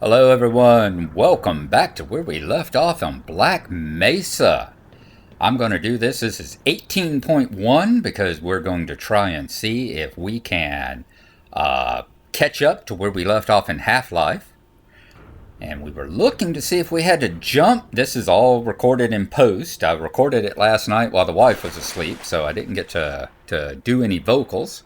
Hello everyone, welcome back to where we left off on Black Mesa. I'm going to do this is 18.1 because we're going to try and see if we can catch up to where we left off in Half-Life. And we were looking to see if we had to jump. This is all recorded in post. I recorded it last night while the wife was asleep, so I didn't get to do any vocals.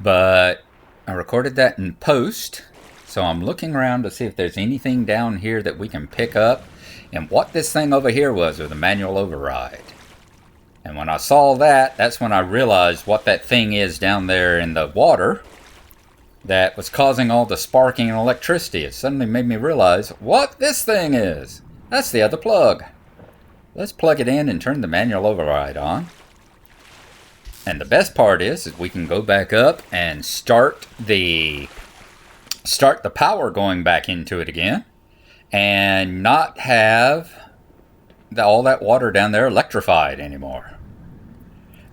But I recorded that in post. So I'm looking around to see if there's anything down here that we can pick up and what this thing over here was with a manual override. And when I saw that, that's when I realized what that thing is down there in the water that was causing all the sparking and electricity. It suddenly made me realize what this thing is. That's the other plug. Let's plug it in and turn the manual override on. And the best part is we can go back up and start the power going back into it again and not have all that water down there electrified anymore.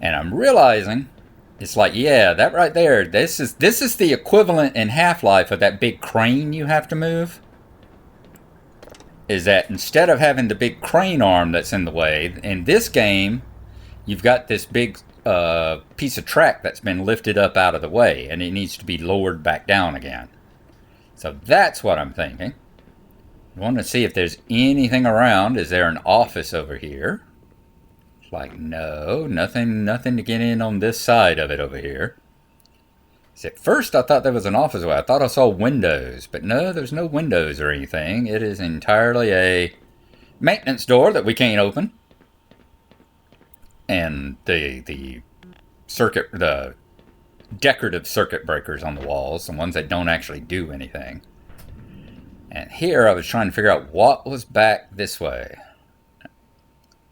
And I'm realizing it's like, yeah, that right there, this is the equivalent in Half-Life of that big crane you have to move. Is that instead of having the big crane arm that's in the way, in this game you've got this big piece of track that's been lifted up out of the way and it needs to be lowered back down again. So that's what I'm thinking. I want to see if there's anything around. Is there an office over here? It's like, no, nothing to get in on this side of it over here. So at first I thought there was an office. I thought I saw windows, but no, there's no windows or anything. It is entirely a maintenance door that we can't open. And the decorative circuit breakers on the walls, the ones that don't actually do anything. And here I was trying to figure out what was back this way.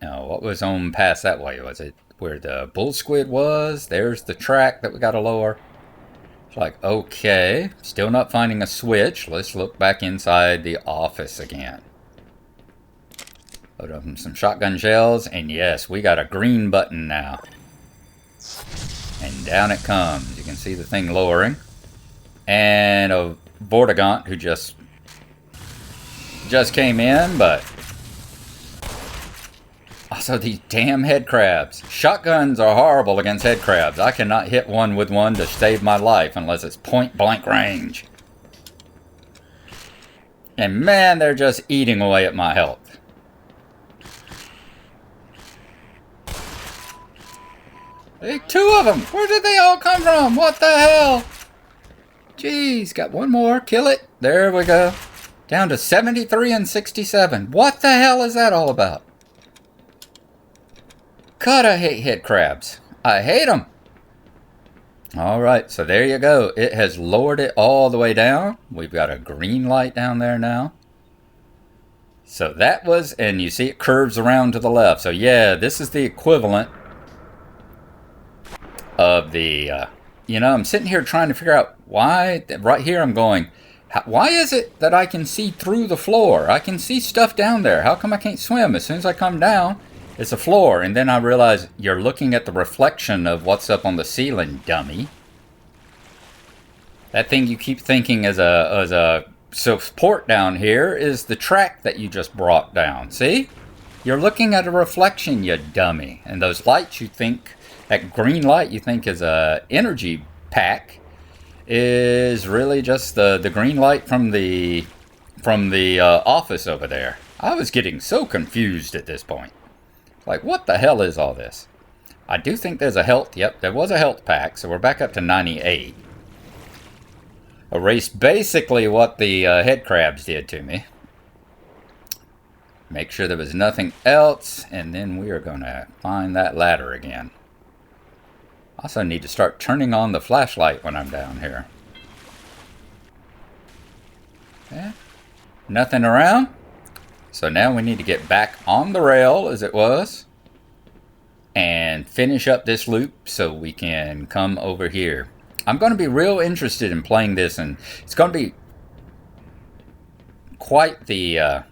Now, what was on past that way? Was it where the bull squid was? There's the track that we got to lower. It's like, okay, still not finding a switch. Let's look back inside the office again. Load up some shotgun shells, and yes, we got a green button now. And down it comes. You can see the thing lowering. And a Vortigaunt who just came in, but also these damn head crabs. Shotguns are horrible against head crabs. I cannot hit one with one to save my life unless it's point blank range. And man, they're just eating away at my health. Hey, two of them! Where did they all come from? What the hell? Jeez, got one more. Kill it. There we go. Down to 73 and 67. What the hell is that all about? God, I hate head crabs. I hate them. Alright, so there you go. It has lowered it all the way down. We've got a green light down there now. So that was, and you see it curves around to the left. So yeah, this is the equivalent of the, I'm sitting here trying to figure out why, right here I'm going, why is it that I can see through the floor? I can see stuff down there. How come I can't swim? As soon as I come down, it's a floor. And then I realize you're looking at the reflection of what's up on the ceiling, dummy. That thing you keep thinking as a support down here is the track that you just brought down. See? You're looking at a reflection, you dummy. And those lights you think, that green light you think is a energy pack, is really just the green light from the office over there. I was getting so confused at this point. Like, what the hell is all this? I do think there's a health. Yep, there was a health pack, so we're back up to 98. Erased basically what the head crabs did to me. Make sure there was nothing else, and then we are going to find that ladder again. Also need to start turning on the flashlight when I'm down here. Okay. Nothing around. So now we need to get back on the rail as it was and finish up this loop so we can come over here. I'm going to be real interested in playing this, and it's going to be quite the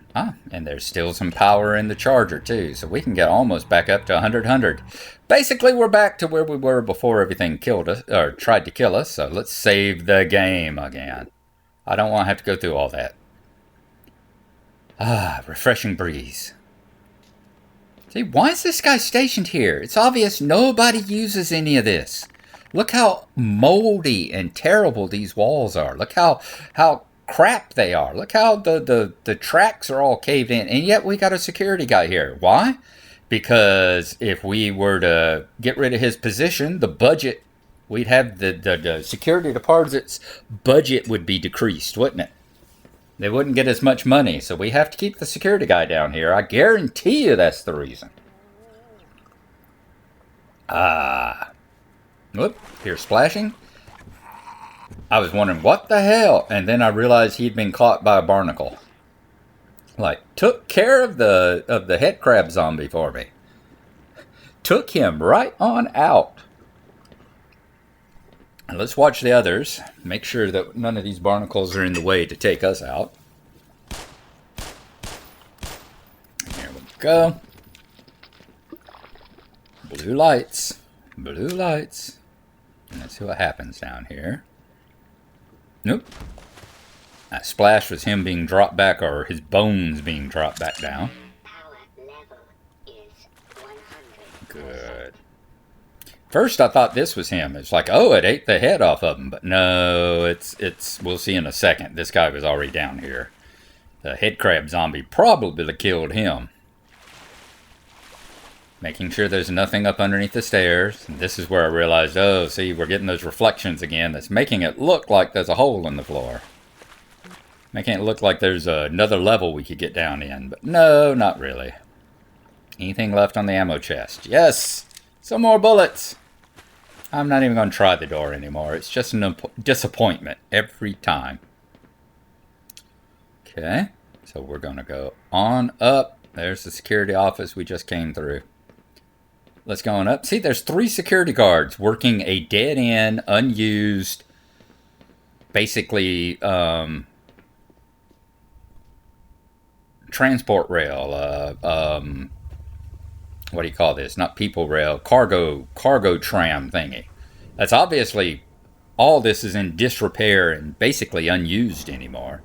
and there's still some power in the charger too, so we can get almost back up to 100. Basically, we're back to where we were before everything killed us, or tried to kill us, so let's save the game again. I don't want to have to go through all that. Ah, refreshing breeze. See, why is this guy stationed here? It's obvious nobody uses any of this. Look how moldy and terrible these walls are. Look how crap they are. Look how the tracks are all caved in. And yet we got a security guy here. Why? Because if we were to get rid of his position, the budget, we'd have the security department's budget would be decreased, wouldn't it? They wouldn't get as much money, so we have to keep the security guy down here. I guarantee you that's the reason. Whoop, here's splashing. I was wondering, what the hell? And then I realized he'd been caught by a barnacle. Like, took care of the head crab zombie for me. Took him right on out. And let's watch the others. Make sure that none of these barnacles are in the way to take us out. Here we go. Blue lights. Blue lights. And let's see what happens down here. Nope. That splash was him being dropped back, or his bones being dropped back down. Good. First I thought this was him. It's like, oh, it ate the head off of him. But no, it's we'll see in a second. This guy was already down here. The head crab zombie probably killed him. Making sure there's nothing up underneath the stairs. And this is where I realized, oh, see, we're getting those reflections again. That's making it look like there's a hole in the floor. Making it look like there's another level we could get down in. But no, not really. Anything left on the ammo chest? Yes! Some more bullets! I'm not even going to try the door anymore. It's just a disappointment every time. Okay. So we're going to go on up. There's the security office we just came through. Let's go on up. See, there's 3 security guards working a dead-end, unused, basically, transport rail. What do you call this? Not people rail, cargo tram thingy. That's obviously, all this is in disrepair and basically unused anymore.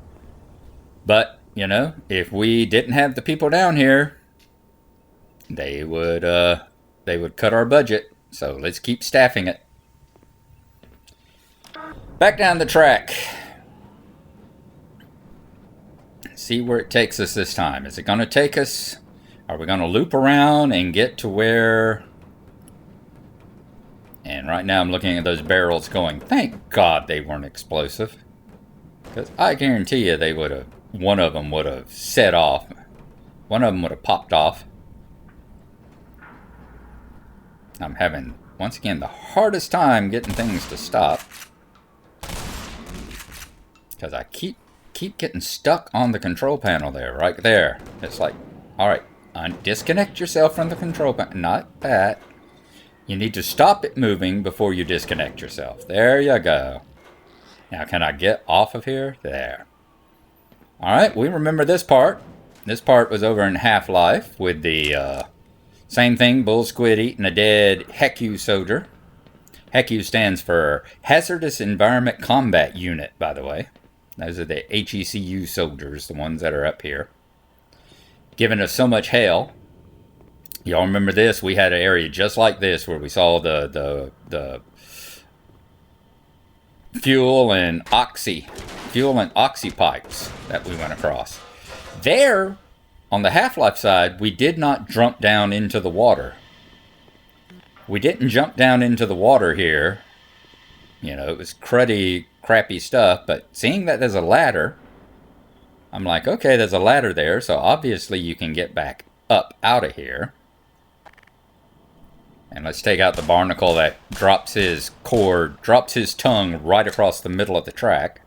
But, you know, if we didn't have the people down here, they would cut our budget. So let's keep staffing it. Back down the track. See where it takes us this time. Is it going to take us? Are we going to loop around and get to where? And right now I'm looking at those barrels going, thank God they weren't explosive. Because I guarantee you they would have, one of them would have set off. One of them would have popped off. I'm having, once again, the hardest time getting things to stop. Because I keep getting stuck on the control panel there, right there. It's like, alright, disconnect yourself from the control panel. Not that. You need to stop it moving before you disconnect yourself. There you go. Now, can I get off of here? There. Alright, we remember this part. This part was over in Half-Life with the same thing, bull squid eating a dead HECU soldier. HECU stands for Hazardous Environment Combat Unit, by the way. Those are the HECU soldiers, the ones that are up here. Giving us so much hell. Y'all remember this? We had an area just like this where we saw the fuel and oxy pipes that we went across. There, on the Half-Life side, we did not jump down into the water. We didn't jump down into the water here. You know, it was crappy stuff, but seeing that there's a ladder, I'm like, okay, there's a ladder there, so obviously you can get back up out of here. And let's take out the barnacle that drops his tongue right across the middle of the track.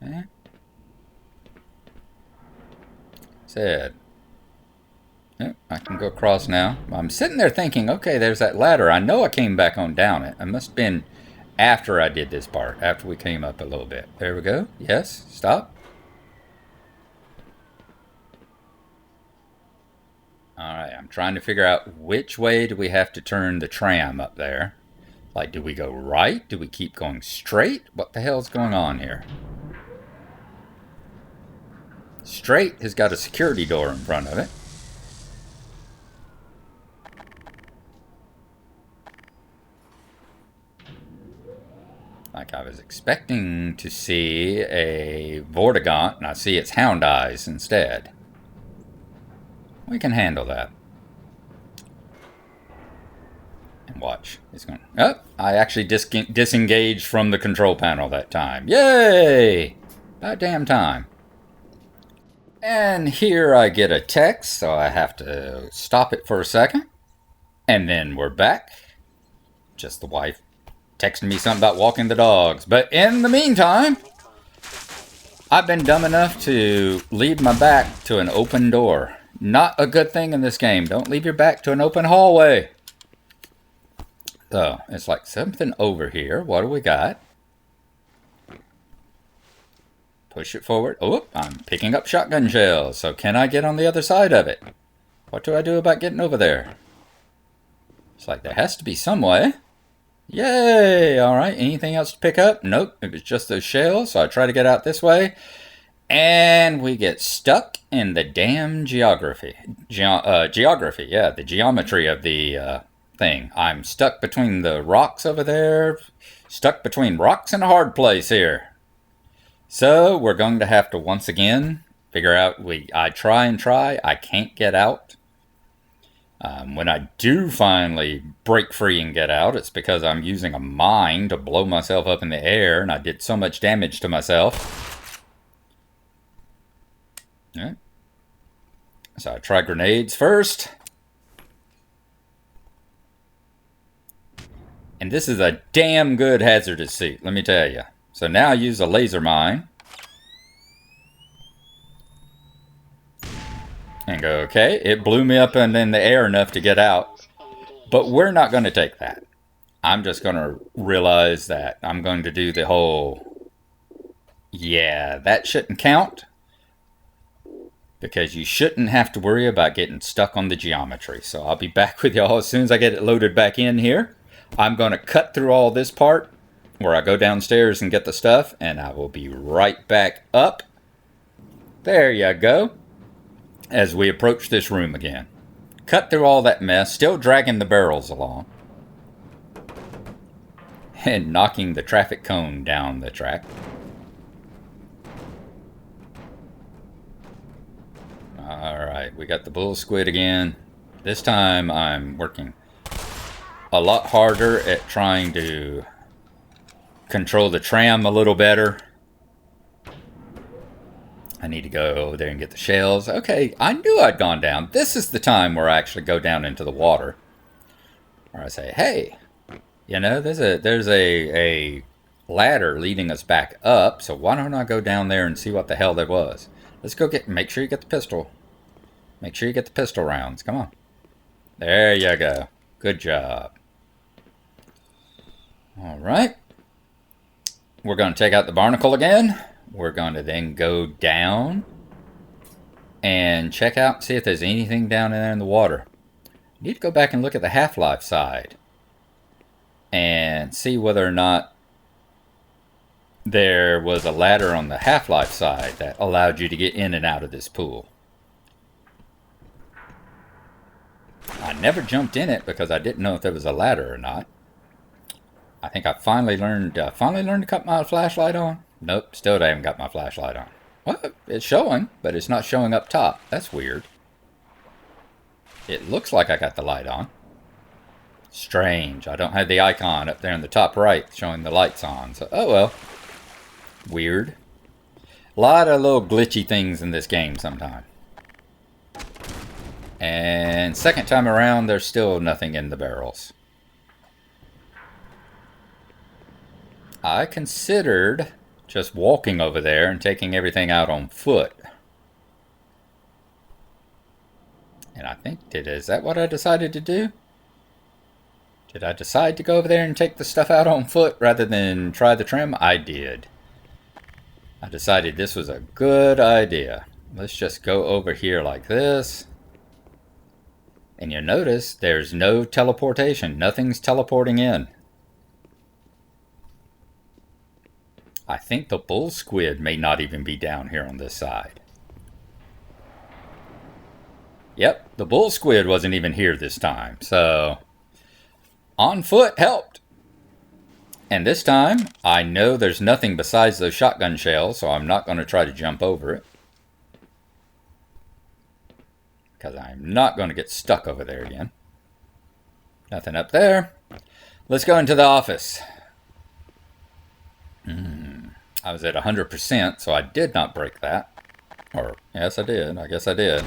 Okay. Said. Yep, I can go across now. I'm sitting there thinking, okay, there's that ladder. I know I came back on down it. It must have been after I did this part, after we came up a little bit. There we go. Yes, stop. Alright, I'm trying to figure out which way do we have to turn the tram up there. Like, do we go right? Do we keep going straight? What the hell's going on here? Straight has got a security door in front of it. Like I was expecting to see a Vortigaunt, and I see its hound eyes instead. We can handle that. And watch. It's going. Oh, I actually disengaged from the control panel that time. Yay! About damn time. And here I get a text, so I have to stop it for a second. And then we're back. Just the wife texting me something about walking the dogs. But in the meantime, I've been dumb enough to leave my back to an open door. Not a good thing in this game. Don't leave your back to an open hallway. So, it's like something over here. What do we got? Push it forward. Oh, I'm picking up shotgun shells. So can I get on the other side of it? What do I do about getting over there? It's like there has to be some way. Yay! Alright, anything else to pick up? Nope, it was just those shells. So I try to get out this way. And we get stuck in the damn geography. Geography, yeah, the geometry of the thing. I'm stuck between the rocks over there. Stuck between rocks and a hard place here. So we're going to have to once again figure out. I try and try. I can't get out. When I do finally break free and get out, it's because I'm using a mine to blow myself up in the air, and I did so much damage to myself. Yeah. So I try grenades first. And this is a damn good hazardous suit, let me tell you. So now I use a laser mine. And go, okay, it blew me up and in the air enough to get out. But we're not going to take that. I'm just going to realize that I'm going to do the whole, yeah, that shouldn't count. Because you shouldn't have to worry about getting stuck on the geometry. So I'll be back with y'all as soon as I get it loaded back in here. I'm going to cut through all this part where I go downstairs and get the stuff, and I will be right back up. There you go. As we approach this room again. Cut through all that mess, still dragging the barrels along. And knocking the traffic cone down the track. Alright, we got the bull squid again. This time I'm working a lot harder at trying to control the tram a little better. I need to go over there and get the shells. Okay, I knew I'd gone down. This is the time where I actually go down into the water. Where I say, hey, you know, there's a ladder leading us back up, so why don't I go down there and see what the hell there was? Let's go make sure you get the pistol. Make sure you get the pistol rounds. Come on. There you go. Good job. Alright. We're going to take out the barnacle again. We're going to then go down and check out, see if there's anything down in there in the water. Need to go back and look at the Half-Life side and see whether or not there was a ladder on the Half-Life side that allowed you to get in and out of this pool. I never jumped in it because I didn't know if there was a ladder or not. I think I finally learned to cut my flashlight on. Nope, still haven't got my flashlight on. Well, it's showing, but it's not showing up top. That's weird. It looks like I got the light on. Strange. I don't have the icon up there in the top right showing the lights on. So, oh well. Weird. A lot of little glitchy things in this game sometimes. And second time around, there's still nothing in the barrels. I considered just walking over there and taking everything out on foot. And I think, is that what I decided to do? Did I decide to go over there and take the stuff out on foot rather than try the trim? I did. I decided this was a good idea. Let's just go over here like this. And you'll notice there's no teleportation. Nothing's teleporting in. I think the bull squid may not even be down here on this side. Yep, the bull squid wasn't even here this time, so on foot helped. And this time, I know there's nothing besides those shotgun shells, so I'm not going to try to jump over it. Because I'm not going to get stuck over there again. Nothing up there. Let's go into the office. I was at 100%, so I did not break that. Or, yes, I did. I guess I did.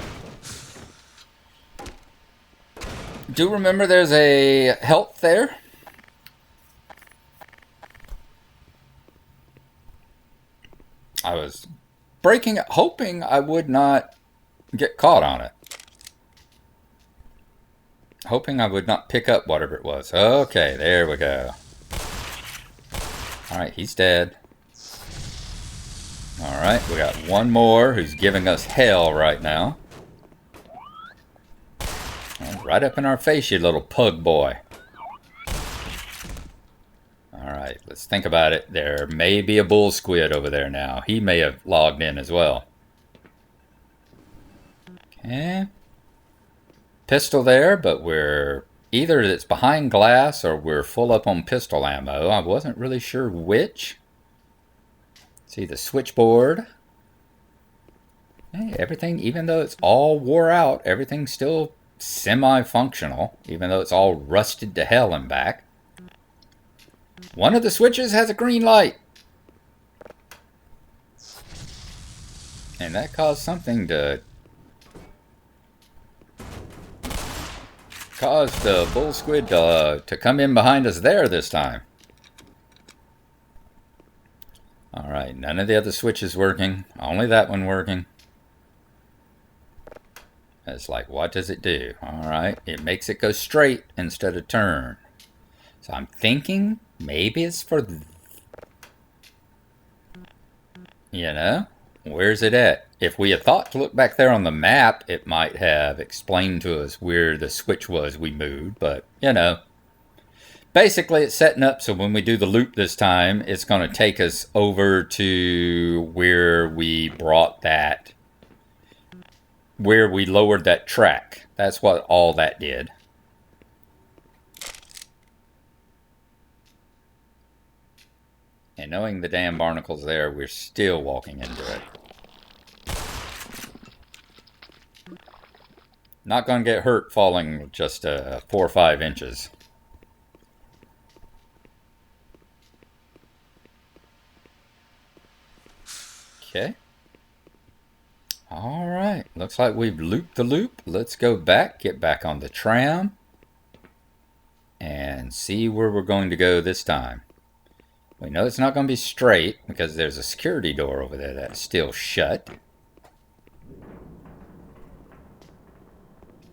Do remember there's a health there? I was breaking it, hoping I would not get caught on it. Hoping I would not pick up whatever it was. Okay, there we go. Alright, he's dead. Alright, we got one more who's giving us hell right now. Right up in our face, you little pug boy. Alright, let's think about it. There may be a bull squid over there now. He may have logged in as well. Okay. Pistol there, but we're either it's behind glass or we're full up on pistol ammo. I wasn't really sure which. See the switchboard. Hey, everything, even though it's all wore out, everything's still semi-functional, even though it's all rusted to hell and back. One of the switches has a green light. And that caused something to cause the bull squid to come in behind us there this time. Alright, none of the other switches working. Only that one working. It's like, what does it do? Alright, it makes it go straight instead of turn. So I'm thinking maybe it's for... You know? Where's it at? If we had thought to look back there on the map, it might have explained to us where the switch was we moved, but, you know. Basically, it's setting up so when we do the loop this time, it's going to take us over to where we brought that, where we lowered that track. That's what all that did. And knowing the damn barnacle's there, we're still walking into it. Not going to get hurt falling just 4 or 5 inches. Okay. Alright, looks like we've looped the loop. Let's go back, get back on the tram, and see where we're going to go this time. We know it's not going to be straight because there's a security door over there that's still shut.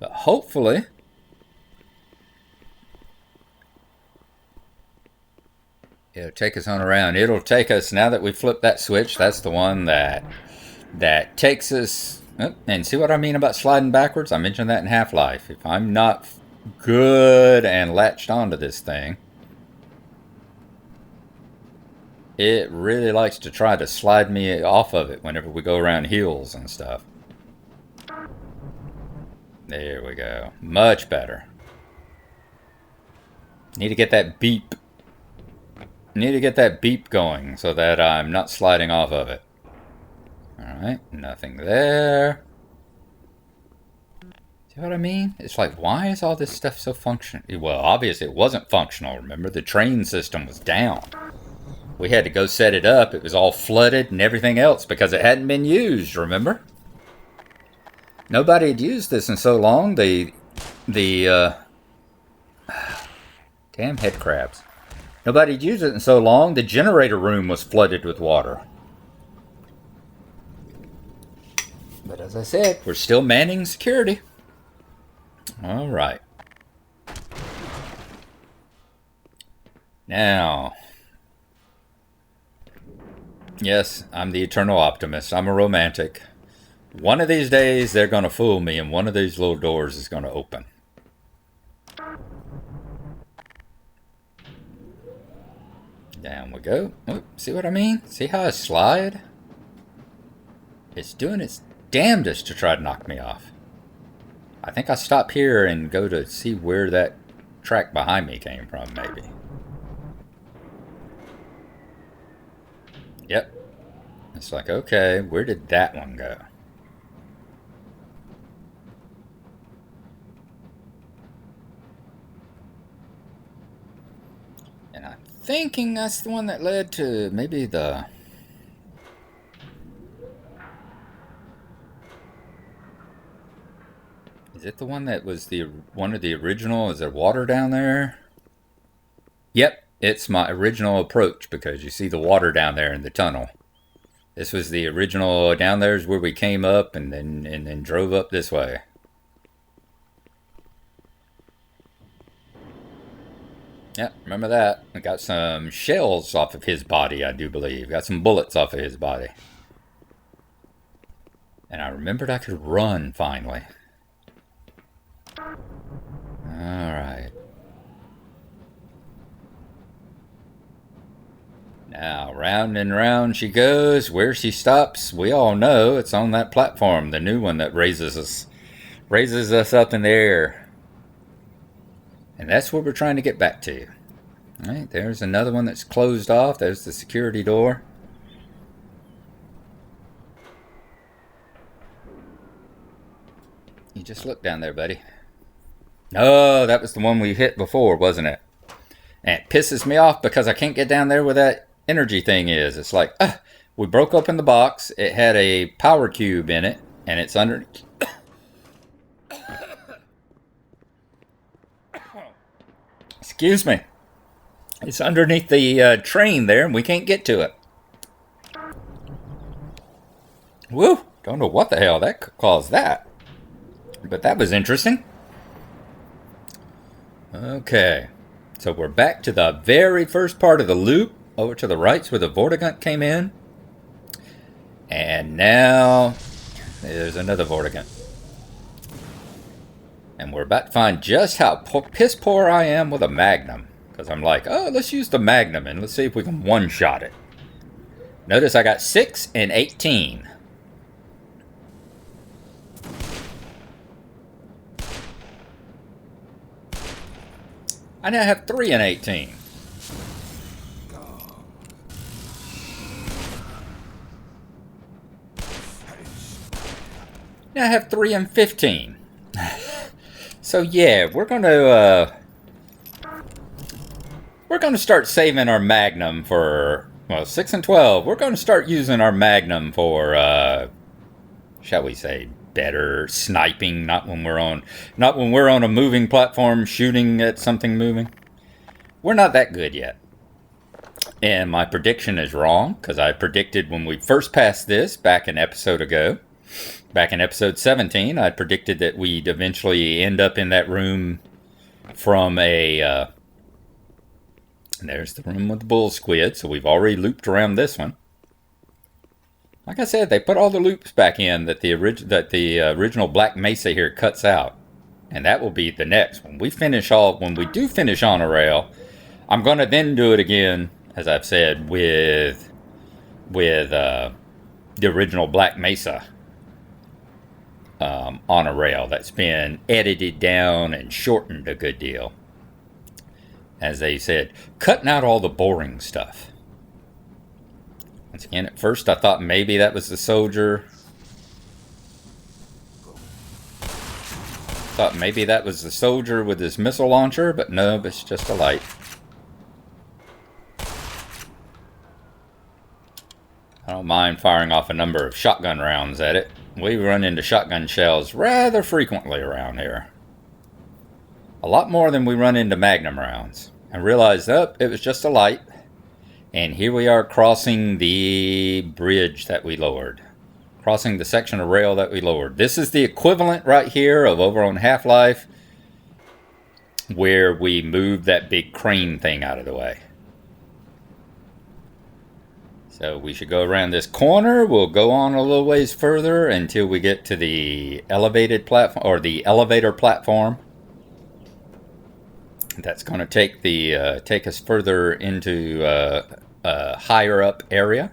But hopefully, it'll take us on around. It'll take us, now that we flipped that switch, that's the one that takes us, and see what I mean about sliding backwards? I mentioned that in Half-Life. If I'm not good and latched onto this thing, it really likes to try to slide me off of it whenever we go around hills and stuff. There we go. Much better. Need to get that beep. Need to get that beep going so that I'm not sliding off of it. Alright, nothing there. See what I mean? It's like, why is all this stuff so functional? Well, obviously it wasn't functional. Remember, the train system was down. We had to go set it up. It was all flooded and everything else because it hadn't been used, remember? Nobody had used this in so long. Damn head crabs. Nobody had used it in so long, the generator room was flooded with water. But as I said, we're still manning security. Alright. Now, yes, I'm the eternal optimist. I'm a romantic. One of these days, they're going to fool me, and one of these little doors is going to open. Down we go. Oh, see what I mean? See how I slide? It's doing its damnedest to try to knock me off. I think I stop here and go to see where that track behind me came from, maybe. Yep. It's like, okay, where did that one go? And I'm thinking that's the one that led to maybe the... Is it the one that was the one of the original? Is there water down there? Yep, it's my original approach because you see the water down there in the tunnel. This was the original. Down there's where we came up and then drove up this way. Yep, remember that. I got some shells off of his body, I do believe. Got some bullets off of his body. And I remembered I could run finally. Alright. Now, round and round she goes. Where she stops, we all know. It's on that platform, the new one that raises us up in the air. And that's what we're trying to get back to. Alright, there's another one that's closed off. There's the security door. You just look down there, buddy. Oh, that was the one we hit before, wasn't it? And it pisses me off because I can't get down there where that energy thing is. It's like, we broke open the box. It had a power cube in it, and it's under... Excuse me. It's underneath the train there, and we can't get to it. Woo! Don't know what the hell that caused that. But that was interesting. Okay. So we're back to the very first part of the loop. Over to the right where the Vortigaunt came in. And now there's another Vortigaunt. And we're about to find just how piss poor I am with a Magnum. Because I'm like, oh, let's use the Magnum and let's see if we can one-shot it. Notice I got 6 and 18. I now have 3 and 18. Now I have 3 and 15. So yeah, we're gonna start saving our Magnum for, well, 6 and 12. We're gonna start using our Magnum for shall we say, better sniping, not when we're on a moving platform shooting at something moving. We're not that good yet. And my prediction is wrong, because I predicted when we first passed this back an episode ago, back in episode 17, I predicted that we'd eventually end up in that room from a... there's the room with the bull squid, so we've already looped around this one. Like I said, they put all the loops back in that the original Black Mesa here cuts out. And that will be the next. When we do finish on a rail, I'm going to then do it again, as I've said, with the original Black Mesa on a rail that's been edited down and shortened a good deal. As they said, cutting out all the boring stuff. Once again, at first I thought maybe that was the soldier. Thought maybe that was the soldier with his missile launcher, but no, it's just a light. I don't mind firing off a number of shotgun rounds at it. We run into shotgun shells rather frequently around here. A lot more than we run into Magnum rounds. I realized, oh, it was just a light. And here we are crossing the bridge that we lowered. Crossing the section of rail that we lowered. This is the equivalent right here of over on Half-Life, where we moved that big crane thing out of the way. So we should go around this corner. We'll go on a little ways further until we get to the elevated platform, or the elevator platform. That's going to take us further into a higher up area.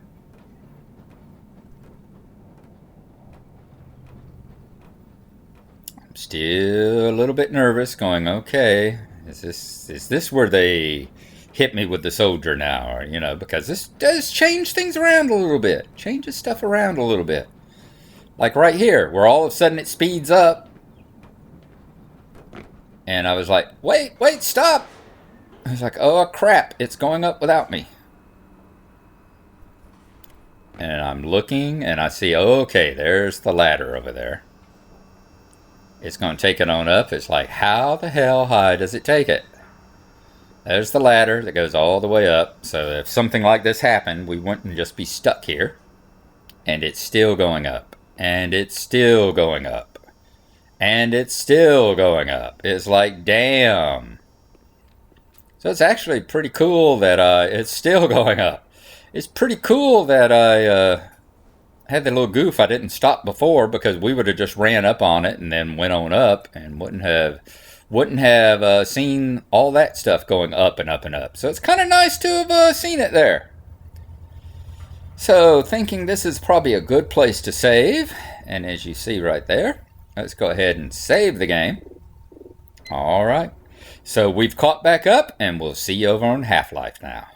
I'm Still a little bit nervous, going, okay, is this where they hit me with the soldier now? Or, because this does change things around a little bit. Changes stuff around a little bit. Like right here, where all of a sudden it speeds up. And I was like, wait, stop. I was like, oh crap, it's going up without me. And I'm looking and I see, okay, there's the ladder over there. It's going to take it on up. It's like, how the hell high does it take it? There's the ladder that goes all the way up. So if something like this happened, we wouldn't just be stuck here. And it's still going up. And it's still going up. And it's still going up. It's like, damn. So it's actually pretty cool that it's still going up. It's pretty cool that I had the little goof. I didn't stop before because we would have just ran up on it and then went on up and wouldn't have seen all that stuff going up and up and up. So it's kind of nice to have seen it there. So thinking this is probably a good place to save, and as you see right there, let's go ahead and save the game. All right. So we've caught back up, and we'll see you over on Half-Life now.